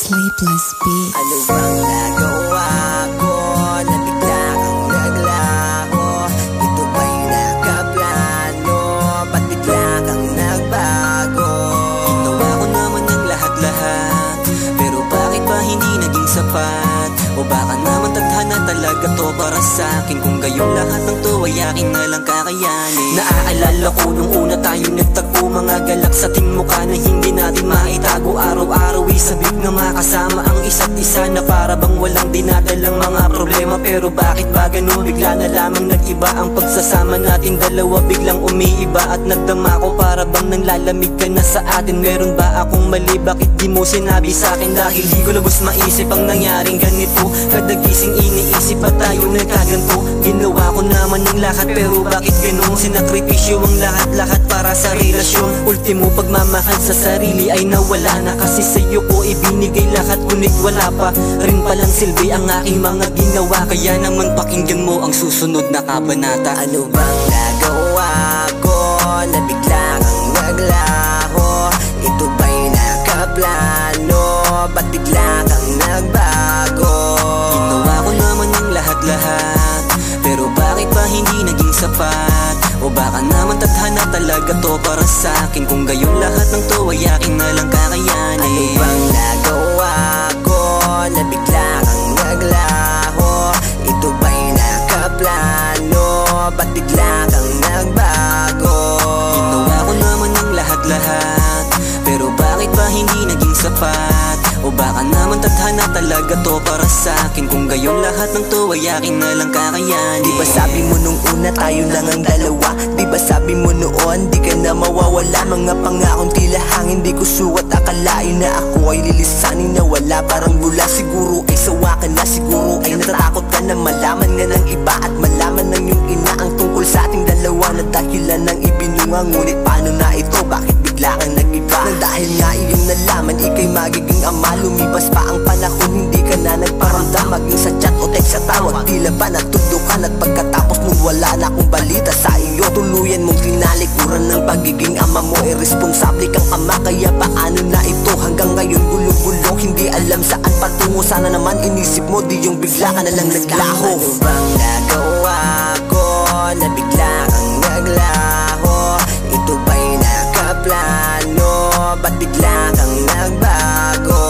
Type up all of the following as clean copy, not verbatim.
Sleepless Beats. Ano bang nagawa ko na bigla kang naglaho? Ito ba'y nakaplano? Ba't bigla kang nagbago? Ginawa ko naman ang lahat-lahat, pero bakit ba hindi naging sapat? O baka naman tadhana talaga to para sa'kin? Kung gayon lahat ng to ay akin na lang kakayanin. Naaalala ko nung una tayong nagtagpo, mga galak sa ating mukha na hindi natin maitago. Araw-araw isabik na makasama ang isa't isa, na para bang walang dinadalang mga problema. Pero bakit ba ganun? Bigla na lamang nag-iba ang pagsasama natin dalawa. Biglang umiiba at nagdama ko, para bang nanlalamig ka na sa atin. Meron ba akong mali? Bakit di mo sinabi sa'kin? Dahil di ko lubos maisip ang nangyaring ganito. Kada gising iniisip pa tayo nagkaganto. Ginawa ko naman ng lahat, pero bakit ganun? Sinakripisyo ang lahat-lahat para sa relasyon. Ultimo pagmamahal sa sarili ay nawala na, kasi sa'yo ko ibinigay lahat, ngunit wala pa rin palang silbi ang aking mga ginawa. Kaya naman pakinggan mo ang susunod na kabanata. Ano bang nagawa ko na bigla kang naglaho? Ito ba'y nakaplano? Ba't bigla kang nagbago? Ginawa ko naman ang lahat-lahat, pero bakit ba hindi naging sapat? O baka naman tadhana talaga to para sa'kin? Kung gayon lahat ng to ay akin na lang kakayanin. Ano bang nagawa ko na bigla kang naglaho? Ito ba'y nakaplano? Ba't bigla kang nagbago? Ginawa ko naman ang lahat-lahat, pero bakit ba hindi naging sapat? O baka naman tadhana talaga to para sa'kin? Kung gayon lahat ng to ay akin na lang kakayanin. Di ba sabi mo nung una tayo lang ang dalawa? Di ba sabi mo noon di ka na mawawala? Mga pangakong tila hangin di ko suwat, akalain na ako ay lilisanin na wala. Parang bula, siguro ay sawa ka na, siguro ay natatakot ka na malaman nga ng iba, at malaman ng iyong ina ang tungkol sa ating dalawa, na dahilan ng ibinunga. Ngunit paano na ito? Bakit bigla kang nag-iba? Nang dahil nga iyong nalaman ika'y magiging ama, lumipas pa ang panahon, hindi ka na nagparamdam. Maging sa chat o text sa tawag, tila ba natudukan? At pagkatapos nung wala na akong balita sa iyo, tuluyan mong tinalikuran ng pagiging ama mo. Irresponsable kang ama, kaya paano na ito? Hanggang ngayon gulong-gulong, hindi alam saan patungo. Sana naman inisip mo, di yung bigla ka na lang naglaho. Ano bang nagawa ko na bigla kang naglaho? Ito ba'y nakaplano? Ba't bigla kang nagbago?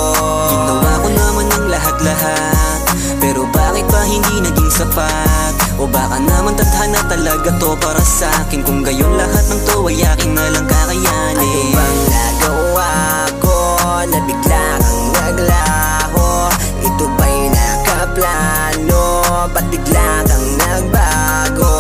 Ginawa ko naman ang lahat-lahat, pero bakit ba hindi naging sapat? O baka naman tadhana talaga to para sa'kin? Kung gayon lahat ng to ay akin na lang kakayanin. Ano bang nagawa ko na bigla kang naglaho? Ito ba'y nakaplano? Ba't bigla kang nagbago?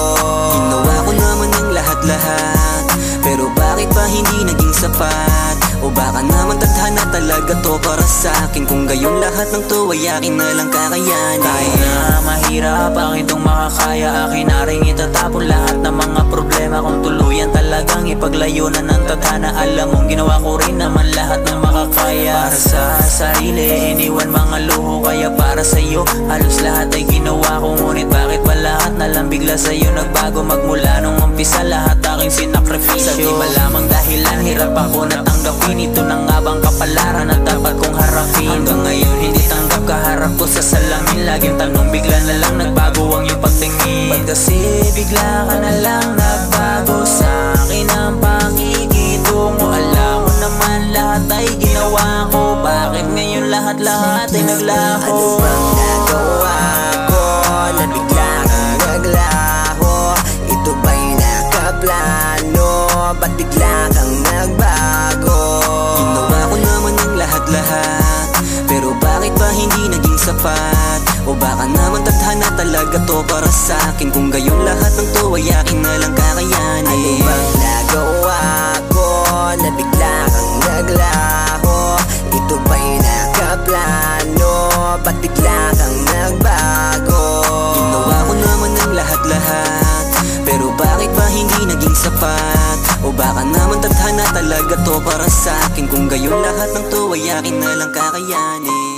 Ginawa ko naman ang lahat-lahat, pero bakit ba hindi naging sapat? O baka naman tadhana talaga to para sa'kin? Kung gayon lahat ng to ay akin na lang kakayanin. Kahit na mahirap ang itong makakaya, akin na rin itatapon lahat ng mga problema. Kung tuluyan talagang ipaglayunan ng tadhana, alam mong ginawa ko rin naman lahat ng makakaya. Para sa sarili, iniwan mga luho, kaya para sa'yo halos lahat ay ginawa ko. Ngunit bakit ba lahat na lang bigla sa'yo nagbago? Magmula nung umpisa lahat aking sinakripisyo. Sa di ba lamang dahilan, hirap ako natanggapin. Ito na nga bang kapalaran na dapat kong harapin? Hanggang ngayon hindi tanggap, kaharap ko sa salamin. Laging tanong, bigla na lang nagbago ang iyong pagtingin. Ba't kasi bigla ka na lang nagbago? Sa akin ang pakikitungo, alam mo naman lahat ay ginawa ko. Bakit ngayon lahat ay naglaho? Ano bang nagawa ko na bigla kang naglaho? Ito ba'y nakaplano? Ba't bigla kang nagbago? Ginawa ko naman ang lahat-lahat, pero bakit ba hindi naging sapat? O baka naman tadhana talaga to para sa'kin? Kung gayon lahat ng to ay akin na lang kakayanin. Ano bang nagawa ko na bigla kang naglaho? Ito ba'y nakaplano? Ba't bigla kang nagbago? Ginawa ko naman ang lahat-lahat, pero bakit ba hindi naging sapat? O baka naman tadhana talaga to para sa'kin? Kung gayon lahat ng to ay akin na lang kakayanin.